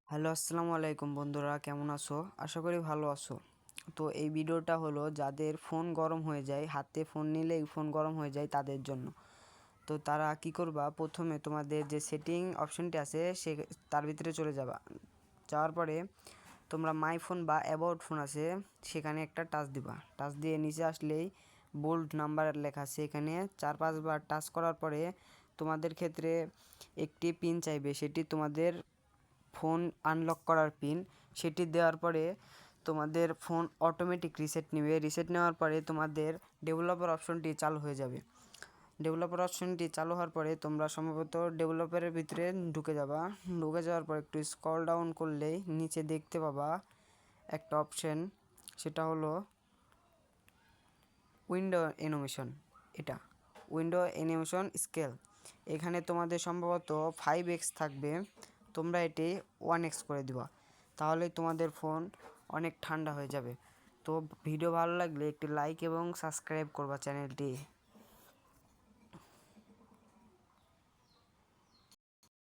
Hello, আসসালামু আলাইকুম বন্ধুরা, কেমন আছো? আশা করি ভালো আছো। তো এই ভিডিওটা হলো যাদের ফোন গরম হয়ে যায়, হাতে ফোন নিলেই ফোন গরম হয়ে যায় তাদের জন্য। তো তারা কি করবা, প্রথমে তোমাদের যে সেটিং অপশনটি আছে তার ভিতরে চলে যাবা। যাওয়ার পরে তোমরা মাই ফোন বা অ্যাবাউট ফোন আছে সেখানে একটা টাচ দিবা। টাচ দিয়ে নিচে আসলেই বোল্ড নাম্বার লেখা আছে, এখানে 4-5 বার টাচ করার পরে তোমাদের ক্ষেত্রে একটি পিন চাইবে, সেটি তোমাদের ফোন আনলক করার পিন। সেটি দেওয়ার পরে তোমাদের ফোন অটোমেটিক রিসেট নেবে। রিসেট নেওয়ার পরে তোমাদের ডেভেলপার অপশনটি চালু হয়ে যাবে। ডেভেলপার অপশনটি চালু হওয়ার পরে তোমরা সম্ভবত ডেভেলপারের ভিতরে ঢুকে যাবা। ঢুকে যাওয়ার পর একটু স্ক্রল ডাউন করলেই নিচে দেখতে পাবা একটা অপশন, সেটা হলো উইন্ডো অ্যানিমেশন। এটা উইন্ডো অ্যানিমেশন স্কেল। এখানে তোমাদের সম্ভবত 5x থাকবে, তোমরা এটি 1x করে দিবা, তাহলে তোমাদের ফোন অনেক ঠান্ডা হয়ে যাবে। তো ভিডিও ভালো লাগলে একটি লাইক এবং সাবস্ক্রাইব করবা চ্যানেলটি।